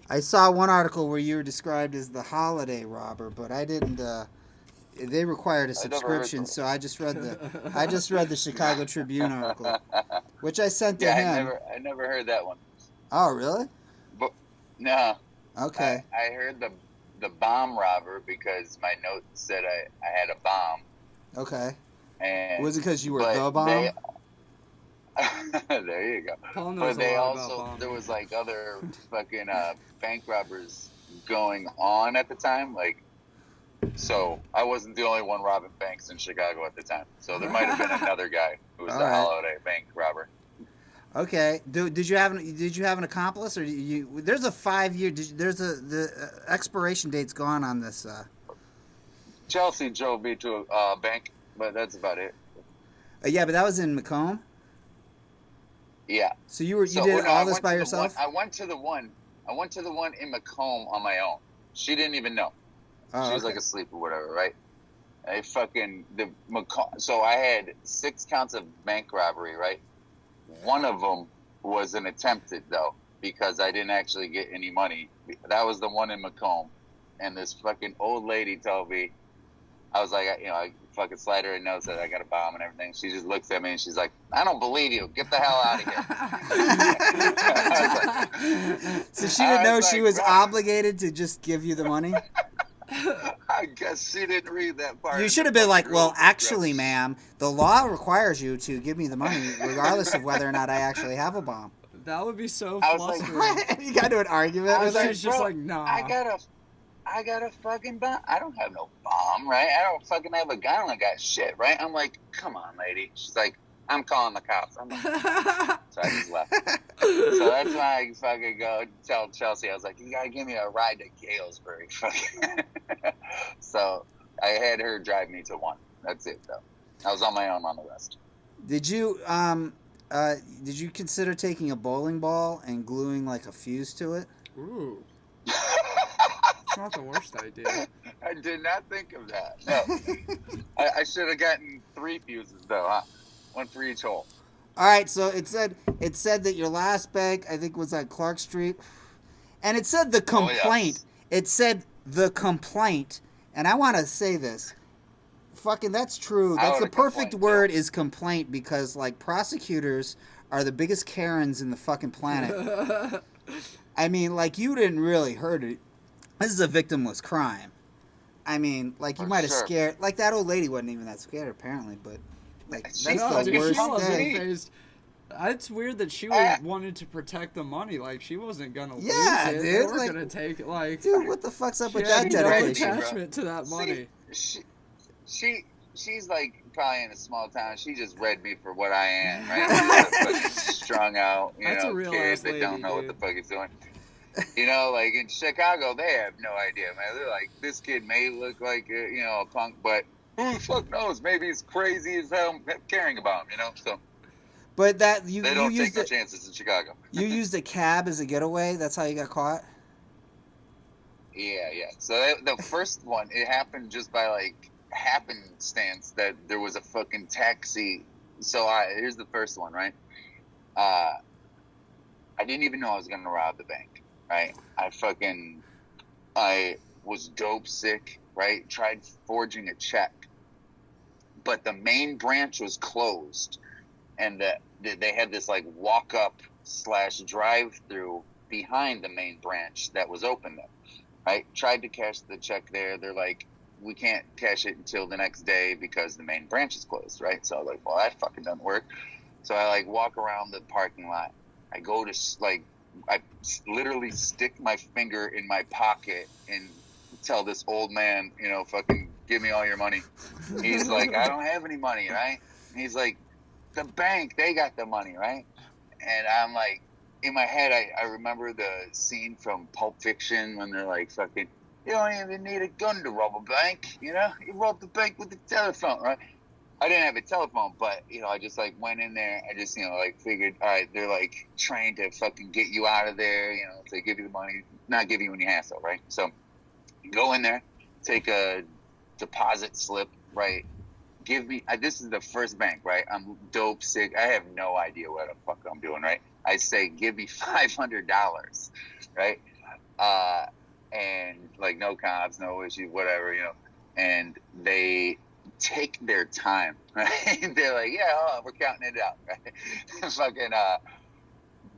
I saw one article where you were described as the holiday robber, but I didn't. They required a I never heard subscription, the. so I just read the Chicago Tribune article, which I sent to Yeah, him. I never heard that one. Oh, really? But no, Okay. I heard the bomb robber because my note said I had a bomb, Okay. and Was it because you were but the they bomb? there you go. Paul knows But a they lot about also there bombing. was like other fucking bank robbers going on at the time, like so I wasn't the only one robbing banks in Chicago at the time. So there might have been another guy who was All the right. holiday bank robber. Okay. Did you have an accomplice or you? There's a 5 year. There's a the expiration date's gone on this. Chelsea drove me to a bank, but that's about it. Yeah, but that was in Macomb. Yeah. So you So, well, did no, all this by yourself? I went to the one. I went to the one in Macomb on my own. She didn't even know. She Oh, was okay. like asleep or whatever, right? I fucking the Macomb. So I had 6 counts of bank robbery, right? One of them was an attempted though, because I didn't actually get any money. That was the one in Macomb, and this fucking old lady told me. I was like, I fucking slide her a note that I got a bomb and everything. She just looks at me and she's like, "I don't believe you. Get the hell out of here." So she didn't I know was she like, was bro, obligated to just give you the money. I guess she didn't read that part. You of should the have been like, fucking "Well, rule book, bro. actually, ma'am, the law requires you to give me the money, regardless of whether or not I actually have a bomb." That would be so I was like, flustering. You got into an argument I with was her. like, She's just bro, like, nah. I got a fucking bomb. I don't have no bomb, right? I don't fucking have a gun. I got shit, right? I'm like, come on, lady. She's like, I'm calling the cops. I'm like, so I just left. So that's why I fucking go tell Chelsea. I was like, you gotta give me a ride to Galesburg. So I had her drive me to one. That's it, though. I was on my own on the rest. Did you did you consider taking a bowling ball and gluing like a fuse to it? Ooh, it's not the worst idea. I did not think of that. No, I should have gotten 3 fuses though, huh? One for each hole. All right, so it said that your last bank I think was on Clark Street, and it said the Oh complaint. yes. It said the complaint, and I want to say this. Fucking, that's true. I That's would the have perfect complained too. word is complaint because like prosecutors are the biggest Karens in the fucking planet. I mean, like you didn't really hurt it. This is a victimless crime. I mean, like you For might have sure. scared. Like that old lady wasn't even that scared apparently, but like She that's No, the dude, she worst wasn't thing. phased. It's weird that she Ah, wanted to protect the money. Like she wasn't gonna Yeah, lose it. They dude, were like- gonna take it. Like Dude, what the fuck's up she with had that she no read me, dedication? bro. attachment to that See, money. she she's like probably in a small town. She just read me for what I am, right? Just a fucking strung out, That's a real kid ass that don't lady, know what the dude. fuck he's doing. Like in Chicago, they have no idea, man. They're like, this kid may look like a punk, but who the fuck knows? Maybe he's crazy as hell caring about him, So But that you they you don't take used no it. chances in Chicago. You used a cab as a getaway. That's how you got caught. Yeah, yeah. So the first one, it happened just by like happenstance that there was a fucking taxi. So here's the first one, right? Uh, I didn't even know I was gonna rob the bank, right? I was dope sick, right? Tried forging a check, but the main branch was closed, and they had this like walk up slash drive through behind the main branch that was open there. Right? Tried to cash the check there. They're like, we can't cash it until the next day because the main branch is closed, right? So I'm like, well, that fucking doesn't work. So I like walk around the parking lot. I go to I literally stick my finger in my pocket and tell this old man, fucking give me all your money. He's like, I don't have any money, right? And he's like, the bank, they got the money, right? And I'm like, in my head, I remember the scene from Pulp Fiction when they're like, fucking, you don't even need a gun to rob a bank, you rob the bank with the telephone, right? I didn't have a telephone, but, I just, like, went in there. I just, like, figured, all right, they're, like, trying to fucking get you out of there, if they give you the money, not give you any hassle, right? So, go in there, take a deposit slip, right? Give me, this is the first bank, right? I'm dope sick. I have no idea what the fuck I'm doing, right? I say, give me $500, right? And like no cops, no issues, whatever, and they take their time, right? They're like, yeah, we're counting it out, right? Fucking,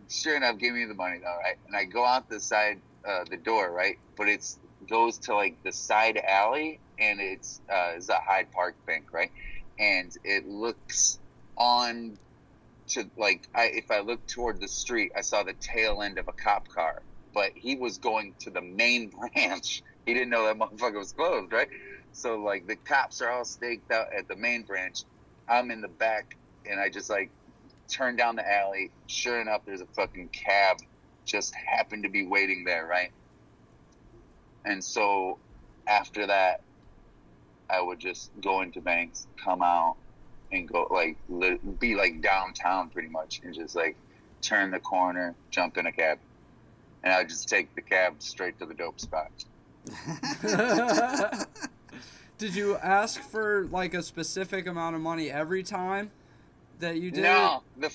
sure enough, give me the money though, right? And I go out the side, the door, right? But it's goes to like the side alley, and it's a Hyde Park bank, right? And it looks on to like, if I look toward the street, I saw the tail end of a cop car, but he was going to the main branch. He didn't know that motherfucker was closed, right? So like the cops are all staked out at the main branch. I'm in the back, and I just like turn down the alley. Sure enough, there's a fucking cab just happened to be waiting there, right? And so after that, I would just go into banks, come out, and go like be like downtown pretty much, and just like turn the corner, jump in a cab, and I would just take the cab straight to the dope spot. Did you ask for like a specific amount of money every time that you did? No, the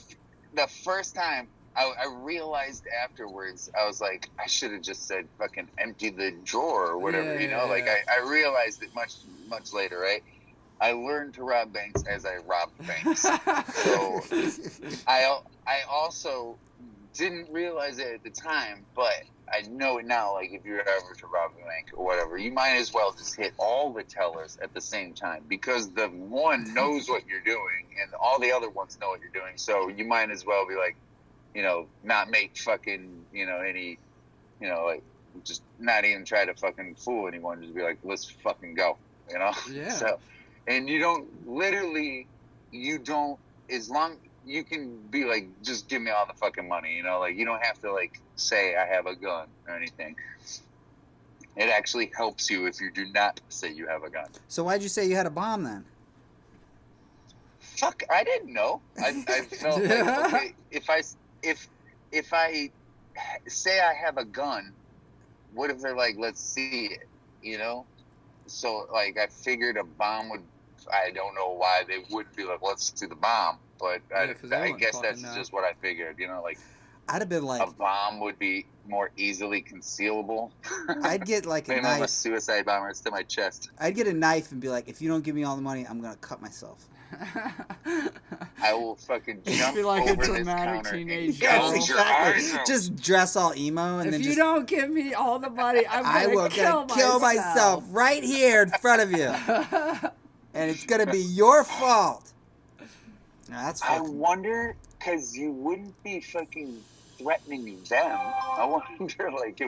first time I realized afterwards, I was like, I should have just said fucking empty the drawer or whatever, Like I realized it much later, right? I learned to rob banks as I robbed banks. So I also didn't realize it at the time, but I know it now. Like if you're ever to rob a bank or whatever, you might as well just hit all the tellers at the same time, because the one knows what you're doing and all the other ones know what you're doing. So you might as well be like, not make fucking, any, like just not even try to fucking fool anyone. Just be like, let's fucking go, Yeah. So, and as long you can be like, just give me all the fucking money, like you don't have to like say I have a gun or anything. It actually helps you if you do not say you have a gun. So why'd you say you had a bomb then? Fuck, I didn't know. I felt like, okay, if I say I have a gun, what if they're like, let's see it, So like I figured a bomb would. I don't know why they wouldn't be like, let's see the bomb, but I guess that's just what I figured. Like I'd have been like, a bomb would be more easily concealable. I'd get like a Maybe knife. I'm a suicide bomber. It's to my chest. I'd get a knife and be like, if you don't give me all the money, I'm gonna cut myself. I will fucking jump be like over a this dramatic counter teenage and gouge your eyes out. Just dress all emo and if then you don't give me all the money, I will kill myself right here in front of you, and it's gonna be your fault. That's I wonder, because you wouldn't be fucking threatening them. I wonder, like,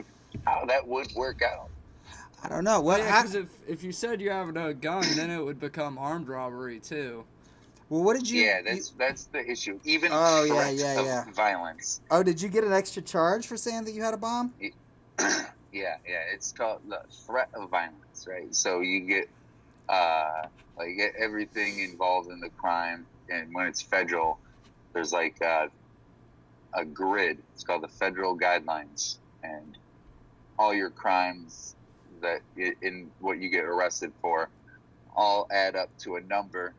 how that would work out. I don't know. Well, yeah, because if you said you have a gun, then it would become armed robbery too. Well, what did you? Yeah, that's the issue. Even threats of violence. Oh, did you get an extra charge for saying that you had a bomb? Yeah. It's called the threat of violence, right? So you get everything involved in the crime, and when it's federal, there's like a grid. It's called the federal guidelines, and all your crimes that in what you get arrested for all add up to a number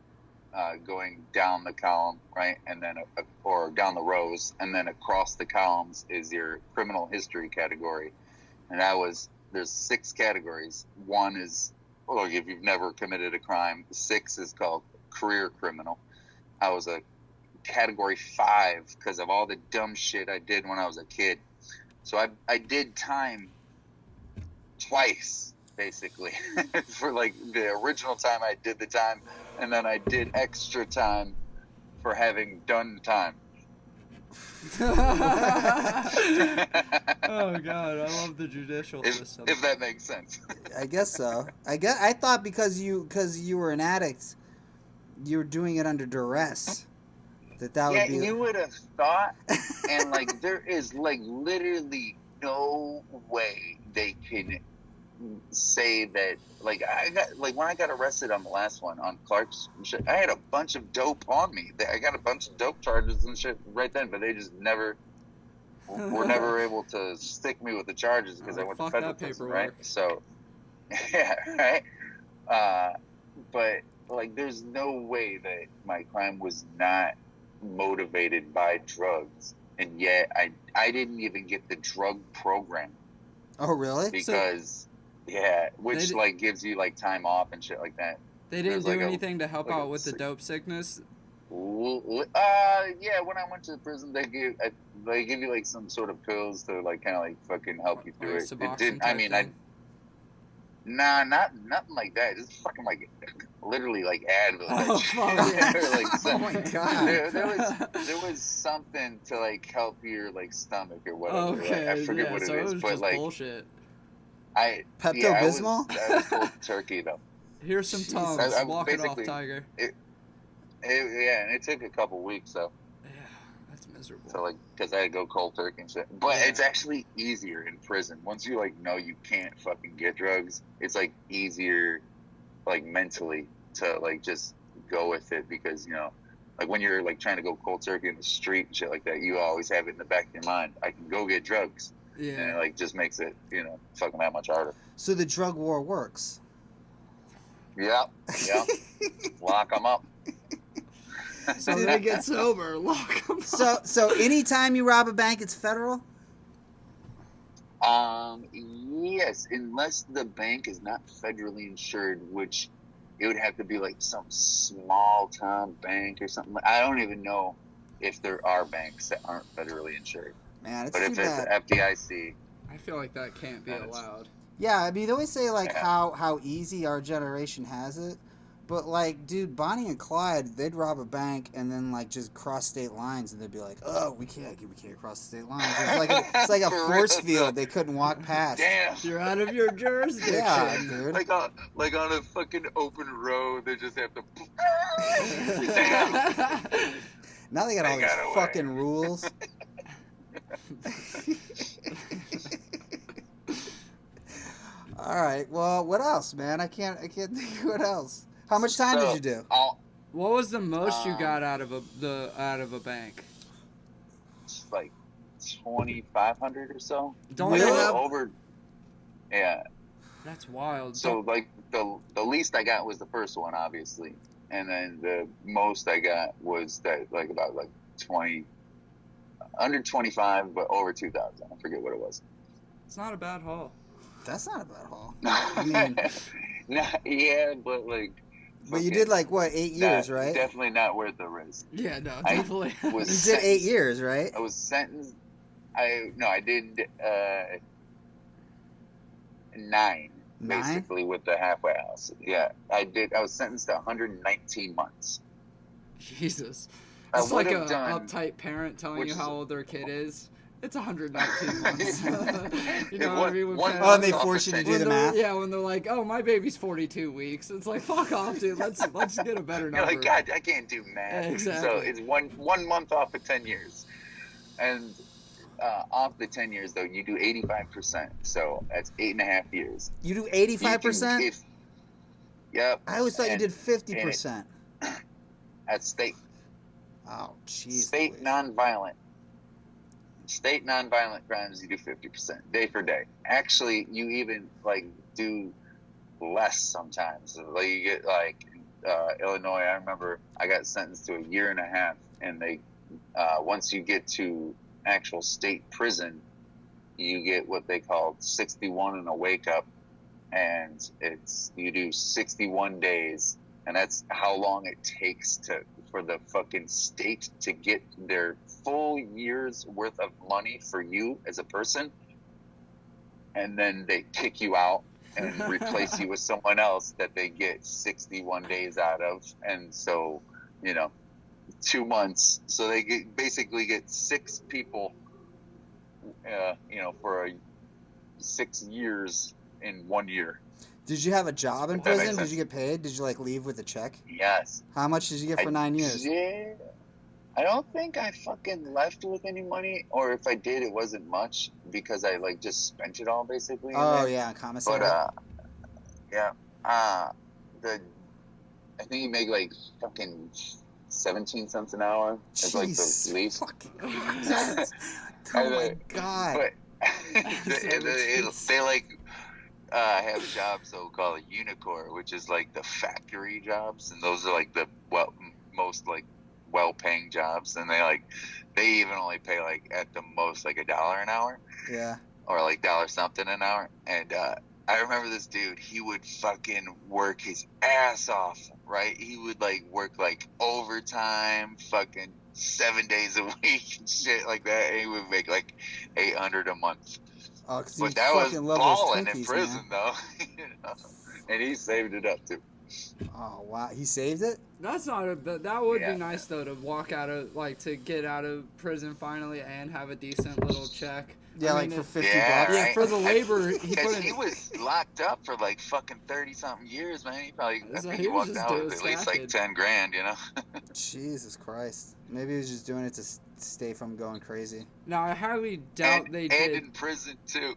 going down the column, right? And then or down the rows, and then across the columns is your criminal history category. And there's 6 categories. 1 is, if you've never committed a crime. 6 is called career criminal. I was a category 5 because of all the dumb shit I did when I was a kid. So I did time twice, basically. For like the original time I did the time, and then I did extra time for having done time. Oh God, I love the judicial system. If that makes sense. I guess so. I thought because you were an addict, you were doing it under duress. That would be. Yeah, you would have thought, and like there is like literally no way they can say that. Like when I got arrested on the last one on Clark's shit, I had a bunch of dope on me. I got a bunch of dope charges and shit right then, but they just were never able to stick me with the charges because I went to federal prison, right? So, yeah, right. But like, there's no way that my crime was not motivated by drugs, and yet I didn't even get the drug program. Oh, really? because which They- like gives you like time off and shit like that. They didn't There's do like anything to help like a out with the sick- dope sickness. Yeah. When I went to prison, they give you like some sort of pills to like kind of like fucking help you through Like it. It Suboxone didn't. I type mean, thing. Nah, nothing like that. Just fucking like, literally like Advil. Oh, fuck yeah. Or, like, Oh my god. there was something to like help your like stomach or whatever. Okay, I forget yeah, what it so is, it was but just like bullshit. I Pepto-Bismol? I was cold turkey though. Here's some Jesus. Tums. I Walk it off, basically- Tiger. Yeah, and it took a couple weeks though. Yeah, that's miserable. So like, because I had to go cold turkey and shit. But Yeah. it's actually easier in prison. Once you like know you can't fucking get drugs, it's like easier, like mentally to like just go with it because like when you're like trying to go cold turkey in the street and shit like that, you always have it in the back of your mind. I can go get drugs, and it Yeah. like just makes it fucking that much harder. So the drug war works. Yep. Lock them up. So they get sober. Lock them up. So anytime you rob a bank, it's federal? Yes, unless the bank is not federally insured, which it would have to be like some small town bank or something. I don't even know if there are banks that aren't federally insured. Man, it's But too if it's bad. FDIC, I feel like that can't be allowed. Yeah, I mean, they always say, like, Yeah. how easy our generation has it. But, like, dude, Bonnie and Clyde, they'd rob a bank and then, like, just cross state lines. And they'd be like, oh, we can't cross the state lines. It's like a For force real. field they couldn't walk past. damn. You're out of your jurisdiction. Yeah, dude. Like on a fucking open road, they just have to. Now they got all They these got away. fucking rules. All right. Well, what else, man? I can't think of what else. How much time did you do? What was the most you Um, got out of a bank? Like 2,500 or so. Don't Really? you have? Over. Yeah. That's wild. So like the least I got was the first one, obviously, and then the most I got was that like about like 20, under 25, but over 2,000. I forget what it was. It's not a bad haul. That's not a bad haul. I mean, Yeah, but like. but you fucking did like what, 8 years, right? Definitely not worth the risk. Yeah, no, I definitely. was You did 8 sentenced- years, right? I was sentenced. I did 9. 9? Basically with the halfway house. Yeah, I did. I was sentenced to 119 months. Jesus. I It's like a would've done- uptight parent telling which you is- how old their kid is. It's 119 months. You know One- what I mean? With one parents. Oh, and they month force you to off do When the they're- math? Yeah, when they're like, "Oh, my baby's 42 weeks," it's like, "Fuck off, dude. Let's get a better You're number." like, God, I can't do math. Exactly. So it's one month off of 10 years, and off the 10 years though, you do 85%. So that's 8.5 years. You do You 85%? can- Yep. I always thought you and did 50%. At state jeez. state Louise. nonviolent. State nonviolent crimes, you do 50% day for day. Actually, you even like do less sometimes. Like you get like Illinois. I remember I got sentenced to 1.5 years, and they once you get to actual state prison, you get what they call 61 and a wake up, and you do 61 days, and that's how long it takes for the fucking state to get their full year's worth of money for you as a person, and then they kick you out and replace you with someone else that they get 61 days out of. And so 2 months, so they basically get 6 people for 6 years in 1 year. Did you have a job in That makes prison? Did sense. you get paid? Did you like leave with a check? Yes. How much did you get for 9 years? Yeah. I don't think I fucking left with any money, or if I did, it wasn't much because I like just spent it all basically. in Oh there. yeah, commissary. But yeah. I think you make like fucking 17 cents an hour. It's like Jeez, the least. fucking Christ. Oh my god. But they like have jobs so called unicorn, which is like the factory jobs, and those are like the most like well-paying jobs, and they even only pay like at the most like $1 an hour. Yeah. or like dollar something an hour. And I remember this dude, he would fucking work his ass off, right? He would like work like overtime, fucking 7 days a week and shit like that. And he would make like 800 a month. Oh, because But he that was fucking loves those balling in Twinkies, prison, man. though. You know? And he saved it up too. Oh wow, he saved it. That's not a. That would Yeah. be nice though to walk out of to get out of prison finally and have a decent little check. Yeah, I like mean, for 50 Yeah, bucks. Yeah, right? for the labor, he Because put he in. was locked up for like fucking 30-something years, man. He probably, I So think he he was walked just out doing with at least like stacking. 10 grand, you know? Jesus Christ. Maybe he was just doing it to stay from going crazy. Now I highly doubt And, they and did. in prison too,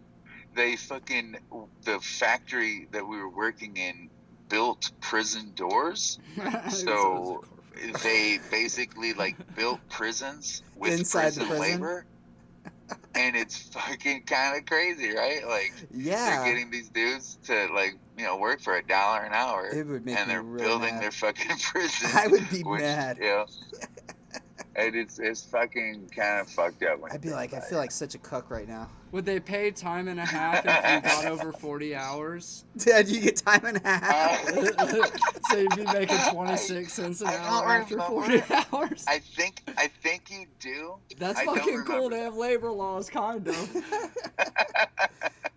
they fucking, the factory that we were working in built prison doors. So they basically like built prisons with Inside the prison prison? labor. And it's fucking kind of crazy, right? Like, Yeah. they're getting these dudes to like, you know, work for $1 an hour, It would make and me they're really building mad. their fucking prison. I would be which, mad. You know, and it's fucking kind of fucked up. When I'd be you like, think I about feel it. like such a cuck right now. Would they pay time and a half if you got over 40 hours? Dad, you get time and a half. So you'd be making 26 cents an I hour don't after remember. 40 hours? I think you do. That's I don't fucking cool. remember. They have labor laws, kind of.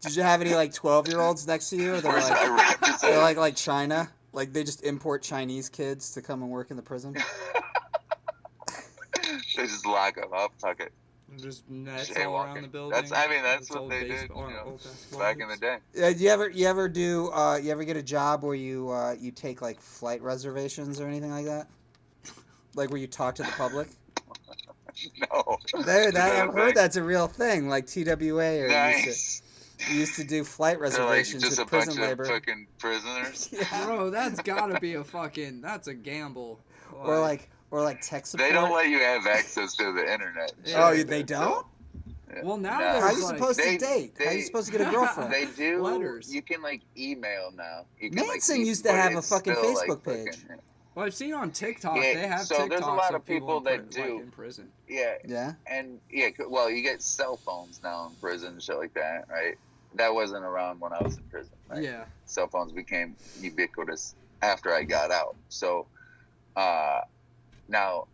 Did you have any like 12-year-olds next to you? Or Where's my they're representative? like China. Like they just import Chinese kids to come and work in the prison. They just lock them up, tuck it. Just nets all around the Jaywalking. building. That's It's what old they did, baseball- you know, old basketball back in the hoops. day. You ever get a job where you take like flight reservations or anything like that? Like where you talk to the public? No. I've heard that's a real thing. Like TWA or Nice. used to do flight They're like reservations just with a bunch prison labor. of fucking prisoners. Yeah. Bro, that's gotta be a fucking. That's a gamble. Or like tech support. They don't let you have access to the internet. Yeah. Oh, they don't? Well, now No. How are there's you like, supposed to date? How are you supposed to get a girlfriend? They do. Letters. You can like email now. You can, Manson like, used to but have a it's fucking still, Facebook like, page. fucking- Well, I've seen on TikTok Yeah, they have so TikToks there's a lot of people people in that do. like in prison. Yeah, Yeah. and yeah. Well, you get cell phones now in prison and shit like that, right? That wasn't around when I was in prison. Right? Yeah. Cell phones became ubiquitous after I got out. So now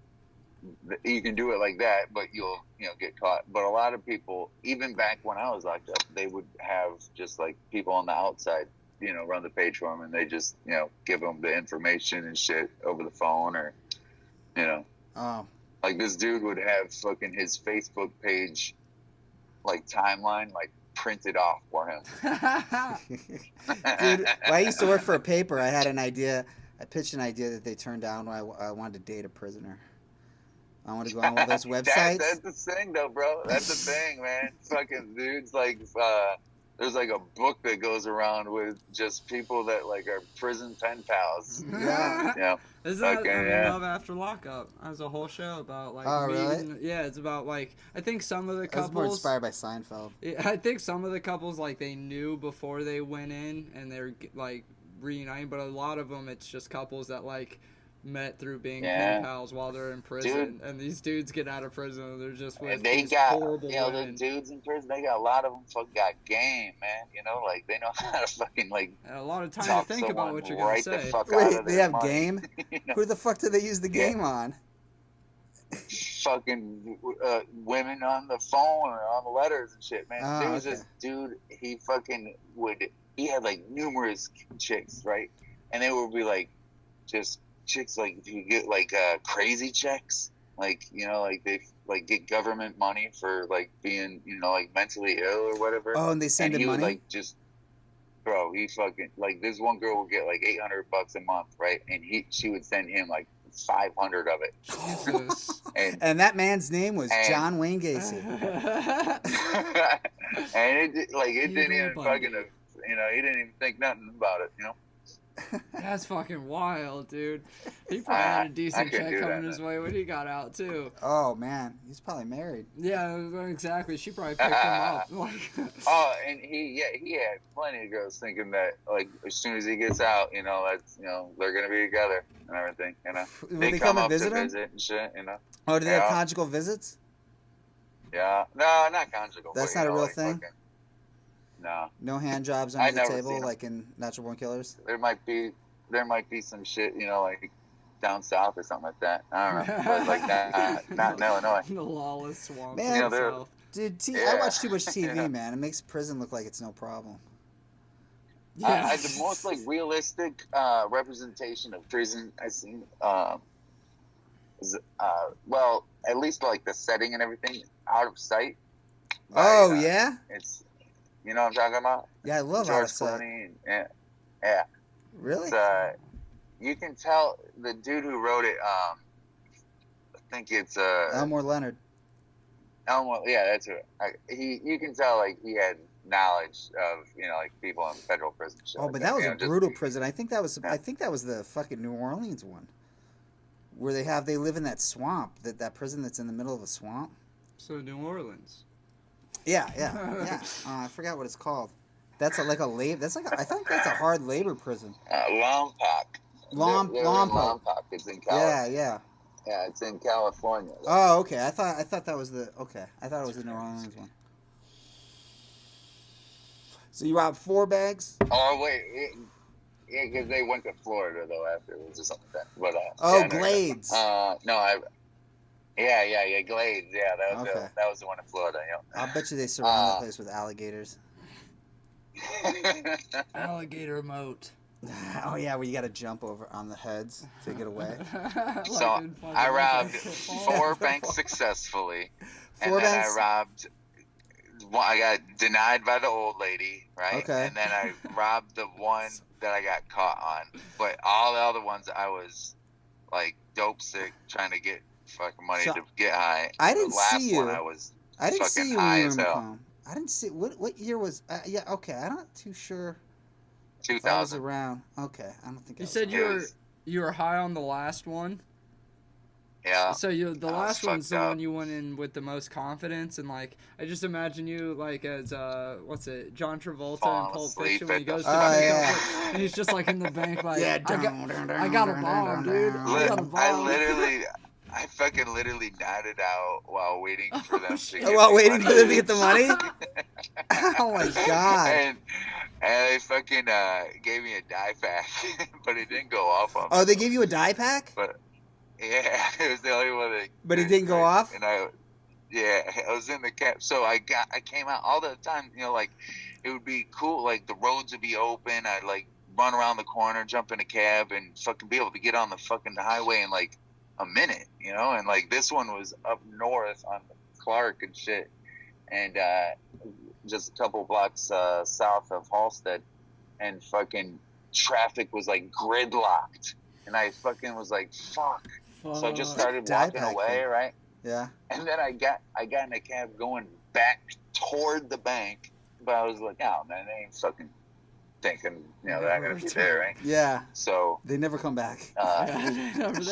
you can do it like that, but you'll get caught. But a lot of people, even back when I was locked up, they would have just like people on the outside, run the page for them, and they just give them the information and shit over the phone, or Oh. like this dude would have fucking his Facebook page like timeline like printed off for him. Dude, when I used to work for a paper, I had an idea. I pitched an idea that they turned down when I wanted to date a prisoner. I want to go on one of those websites. That's the thing, though, bro. That's the thing, man. Fucking dudes, like, there's like a book that goes around with just people that like are prison pen pals. Yeah. Yeah. Is that Okay, I mean, yeah. Love After Lockup? There's a whole show about like. Oh, really? meeting- Yeah, it's about like I think some of the I was more couples. inspired by Seinfeld. I think some of the couples like they knew before they went in and they're like reuniting, but a lot of them it's just couples that like met through being pen pals while they're in prison, and these dudes get out of prison and they're just with And they these got, horrible the women. dudes in prison, they got a lot of them fucking got game, man. Like they know how to fucking like And a lot of time talk to think about someone what you're gonna right the say. fuck out Wait, of they their have money. game? Who the fuck do they use the game on? Fucking women on the phone or on the letters and shit, man. Oh, There was okay. this dude, he had like numerous chicks, right? And they would be like, just chicks, like, you get like crazy checks, like, like they like get government money for like being, like mentally ill or whatever. Oh, and they send and him he would money? like just, bro, he fucking, like, this one girl would get like $800 a month, right? And she would send him like 500 of it. Jesus. And that man's name was And- John Wayne Gacy. and it didn't even Bundy. fucking, he didn't even think nothing about it, That's fucking wild, dude. He probably had a decent I couldn't check do coming that, his way when he got out too. Oh, man. He's probably married. Yeah, exactly. She probably picked him up. Like, Oh, and he had plenty of girls thinking that, like, as soon as he gets out, that's, they're gonna be together and everything, Would They they come come and up to visit him? visit and shit, Oh, do they have Yeah. conjugal visits? Yeah, no, not conjugal. That's but, not a real like, thing? fucking- No. No hand jobs I under the never table seen 'em. like in Natural Born Killers. There might be some shit, like down south or something like that. I don't know, but like not in Illinois. The lawless swamps Man, of the they're- South. Dude, I Yeah. watch too much TV, Yeah. man. It makes prison look like it's no problem. Yeah. The most like realistic representation of prison I've seen is well, at least like the setting and everything, Out of Sight. Oh, by, yeah? It's you know what I'm talking about? Yeah, I love Out George of Sight. Clooney. Yeah. Really? It's, you can tell the dude who wrote it. I think it's Elmore Leonard. Elmore. Yeah, that's it. You can tell like he had knowledge of like people in federal prison. Shit Oh, like but that was a just- brutal prison. I think that was Yeah. the fucking New Orleans one. Where they live in that swamp, that prison that's in the middle of a swamp. So New Orleans. Yeah. I forgot what it's called. That's like a labor. I think that's a hard labor prison. Lompoc. They're in Lompoc. Lompoc. It's in California. Yeah. Yeah, it's in California. Oh, okay. I thought that was the okay. I thought it was the New Orleans one. So you robbed 4 bags? Oh wait, yeah, because they went to Florida though afterwards or something like that. But Oh, yeah, no, Glades. no, yeah, Glades. Yeah, Okay. that was the one in Florida. I'll bet you they surround that place with alligators. Yeah. Alligator moat. Oh yeah, where you got to jump over on the heads to get away. So I robbed 4 banks successfully, 4 and then banks? I robbed. I got denied by the old lady, right? Okay. And then I robbed the one that I got caught on. But all the other ones, I was like dope sick, trying to get fucking money So, to get high. I didn't the last see you. one, I was I didn't see fucking you when high you were as in hell. Macomb. I didn't see what year was. Yeah, okay. I'm not too sure. If I was 2000. around. Okay, I don't think. I You was said around. you were high on the last one. Yeah. So the was last one's fucked the up. one you went in with the most confidence, and like I just imagine you like as what's it, John Travolta Falling in Pulp asleep Fiction when he at the goes to Oh, the yeah. and he's just like in the bank like Yeah, I got a bomb, dude. I got a bomb. I fucking literally nodded out while waiting for them to shit. get While me waiting money. for them to get the money. Oh my god. And they fucking gave me a die pack, but it didn't go off on me. Oh, they gave you a die pack, But yeah, it was the only one that. but it didn't go off. And I was in the cab, so I came out all the time. Like it would be cool. Like the roads would be open. I'd like run around the corner, jump in a cab, and fucking be able to get on the fucking highway in like a minute. And like this one was up north on Clark and shit, and just a couple blocks south of Halstead, and fucking traffic was like gridlocked, and I fucking was like, fuck. So I just started Die walking pack away, thing. right? Yeah. And then I got in a cab going back toward the bank, but I was like, oh man, they ain't fucking thinking, they're not gonna be there, right? Yeah. So They never come back.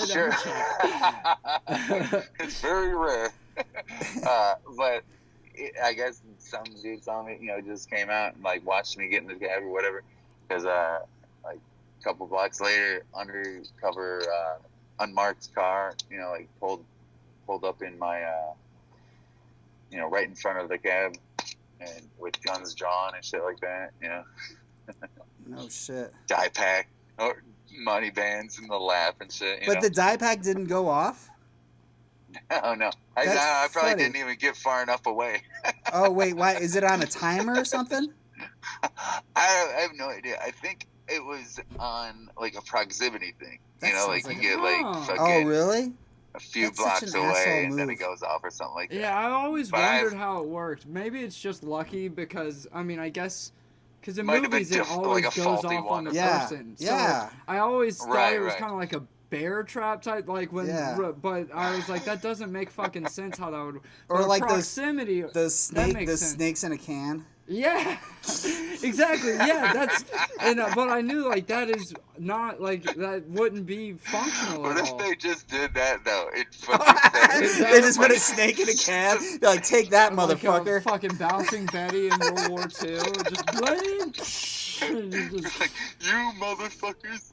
sure, it's very rare. But I guess some dude saw me, just came out and like watched me get in the cab or whatever, because like a couple blocks later, undercover unmarked car, like pulled up in my right in front of the cab, and with guns drawn and shit like that, No shit. die pack or money bands in the lap and shit. But the die pack didn't go off. Oh no, I That's probably funny. didn't even get far enough away. Oh wait, why is it on a timer or something? I have no idea. I think it was on like a proximity thing. That sounds Like like you get like Oh. fucking Oh really? a few That's such blocks an asshole away and then it move. goes off or something like that. Yeah, I always But wondered I've- how it worked. Maybe it's just lucky because I guess because in Might have been movies it just always like a goes faulty off one. on the Yeah, person. yeah. So I always thought Right, it was right. kind of like a bear trap type, like when. Yeah. But I was like, that doesn't make fucking sense how that would. Or but like those- proximity. The that snake, makes the sense. snakes in a can. Yeah, exactly. Yeah, that's and but I knew like that is not like that wouldn't be functional What at if all. they just did that though? It fucking They just put a snake in a can. They're like, take that, Like a motherfucker. fucking bouncing Betty in World War II. Just blame. And you just- It's like, you motherfuckers.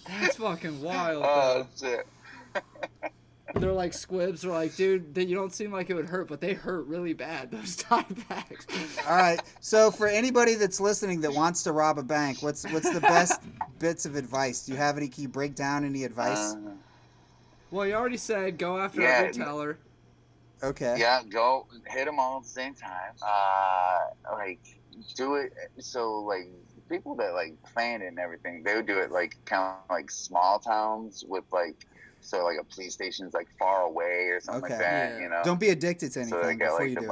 That's fucking wild. Oh shit. though. they're like squibs. They're like, dude, you don't seem like it would hurt, but they hurt really bad. Those tie bags. All right. So for anybody that's listening that wants to rob a bank, what's the best bits of advice? Do you have any? Can you break down any advice? Well, you already said go after every teller. Okay. Yeah, go hit them all at the same time. Like do it. So like people that like plan it and everything, they would do it like kind of like small towns with like. So like a police station's like far away or something like that, you know. Don't be addicted to anything before like you do it.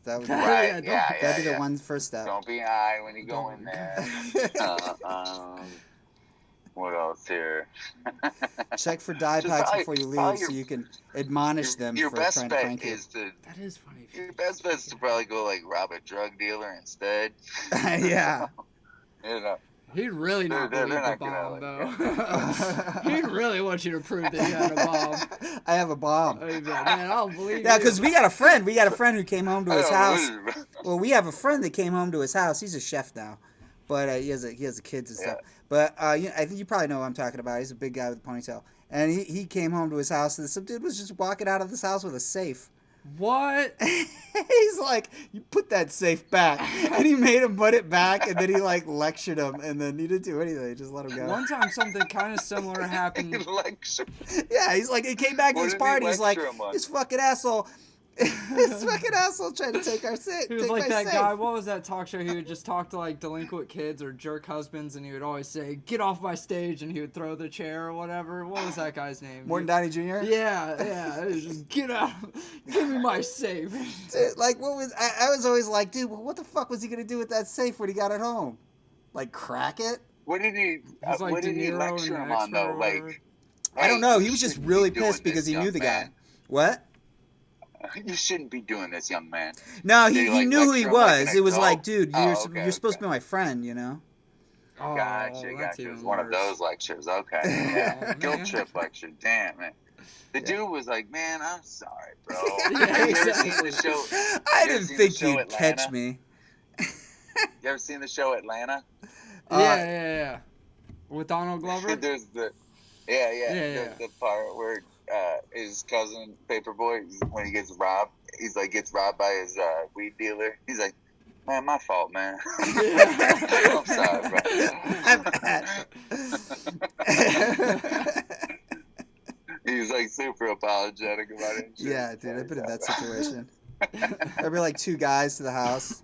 That would be right. That'd be the one first step. Don't be high when you go in there. What else here? Check for dye packs before you leave, so you can admonish them for trying to prank you. That is funny. Your best bet is to probably go like rob a drug dealer instead. Yeah. You know. He'd really not believe the bomb, though. He'd really want you to prove that you had a bomb. I have a bomb. Oh, he'd be like, man, I don't believe you. Yeah, because we got a friend. We got a friend who came home to his house. Well, we have a friend that came home to his house. He's a chef now, but he has kids and stuff. But I think you probably know what I'm talking about. He's a big guy with a ponytail, and he came home to his house, and some dude was just walking out of this house with a safe. What? He's like, you put that safe back. And he made him put it back, and then he like lectured him, and then he didn't do anything. He just let him go. One time something kind of similar happened. Yeah, he's like, he came back to his party. He's like, this fucking asshole. This fucking asshole trying to take our safe. He was like that guy. What was that talk show? He would just talk to like delinquent kids or jerk husbands, and he would always say, "Get off my stage," and he would throw the chair or whatever. What was that guy's name? Morton Downey Jr. Yeah. It was just get out. Give me my safe. Dude, like what was? I was always like, dude, what the fuck was he gonna do with that safe when he got it home? Like crack it? What did he? What did he lecture him on though? Like, I don't know. He was just really pissed because he knew the guy. What? You shouldn't be doing this, young man. No, he knew who he was. It was like, dude, you're supposed to be my friend, you know? Oh, gotcha. It was one of those lectures. Okay. Yeah. Guilt trip lecture. Damn, man. The dude was like, man, I'm sorry, bro. Yeah, exactly. I didn't think you'd catch me. You ever seen the show Atlanta? Yeah. With Donald Glover? There's the part where his cousin Paperboy, when he gets robbed, gets robbed by his weed dealer. He's like, man, my fault, man. I'm sorry, bro. I'm bad. He was like super apologetic about it. Yeah, dude, I've been in that situation. There'd be like two guys to the house.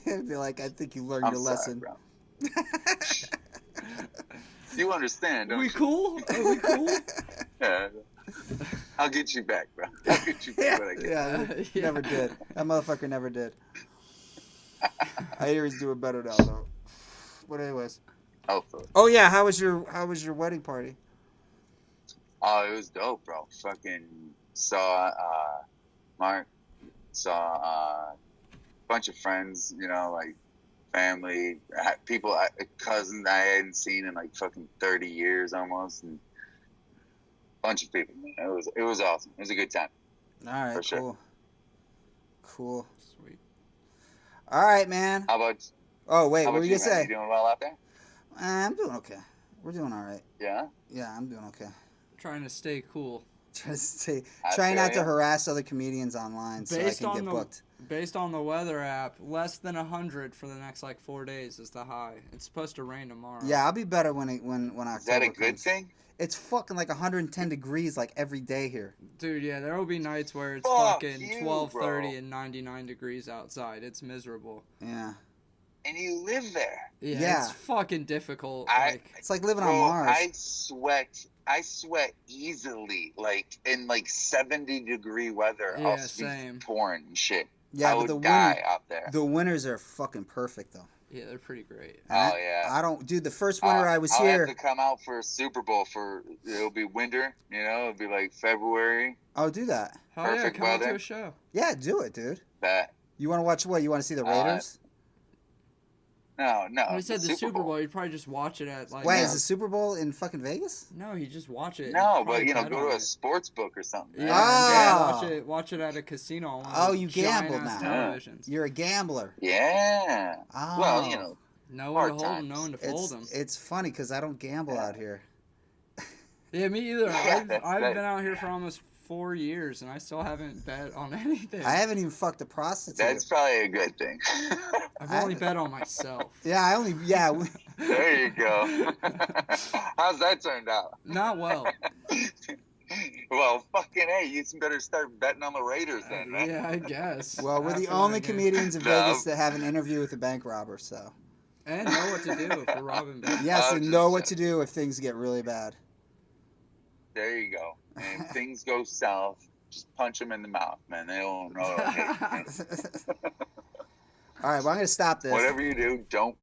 It'd be like, I think you learned your lesson. Bro. You understand, don't we you? Cool? Are we cool? Yeah. I'll get you back, bro. I'll get you back when I get you. Never did. That motherfucker never did. I hear he's doing better now, though. But anyways. Hopefully. Oh yeah, how was your wedding party? Oh, it was dope, bro. Fucking saw Mark, saw a bunch of friends, you know, like family, people, cousins I hadn't seen in like fucking 30 years almost, and a bunch of people. Man. It was awesome. It was a good time. All right, for cool. Sure. Cool. Sweet. All right, man. How about? Oh wait, what were you gonna say? You doing well out there? I'm doing okay. We're doing all right. Yeah. Yeah, I'm doing okay. Trying to stay cool. Trying not to harass other comedians online so I can get booked. Based on the weather app, less than 100 for the next like 4 days is the high. It's supposed to rain tomorrow. Yeah, I'll be better when October Is that a comes. good thing? It's fucking like 110 degrees like every day here. Dude, yeah, there will be nights where it's fucking 12:30 and 99 degrees outside. It's miserable. Yeah. And you live there. Yeah. It's fucking difficult. It's like living on Mars. I sweat easily, like in like 70-degree weather. Yeah, I'll same. be pouring and shit. Yeah, I but would the die out there. The winters are fucking perfect though. Yeah, they're pretty great. I don't, dude. The first winter I was here, I'll have to come out for a Super Bowl it'll be winter. You know, it'll be like February. I'll do that. Hell Perfect yeah, come out weather. to a show. Yeah, do it, dude. That. You want to watch what? You want to see the Raiders? No. When he said the Super Bowl, you'd probably just watch it at like. Wait, is the Super Bowl in fucking Vegas? No, you just watch it. No, but go to a sports book or something. Yeah, watch it at a casino. Oh, you gamble now. Televisions. You're a gambler. Yeah. Oh. Well, no one to hold them, no one to fold them. It's funny because I don't gamble out here. Yeah, me either. Yeah, I've been out here for almost 4 years, and I still haven't bet on anything. I haven't even fucked a prostitute. That's probably a good thing. I've only bet on myself. Yeah, There you go. How's that turned out? Not well. Well, fucking hey, you better start betting on the Raiders then, man. Yeah, I guess. Well, we're the After only that game. comedians in No. Vegas that have an interview with a bank robber, so. And know what to do if we're robbing banks. Yes, Oh, and just- know what to do if things get really bad. There you go. And if things go south, just punch them in the mouth, man. They don't know. Hey, All right, well, I'm going to stop this. whatever you do, don't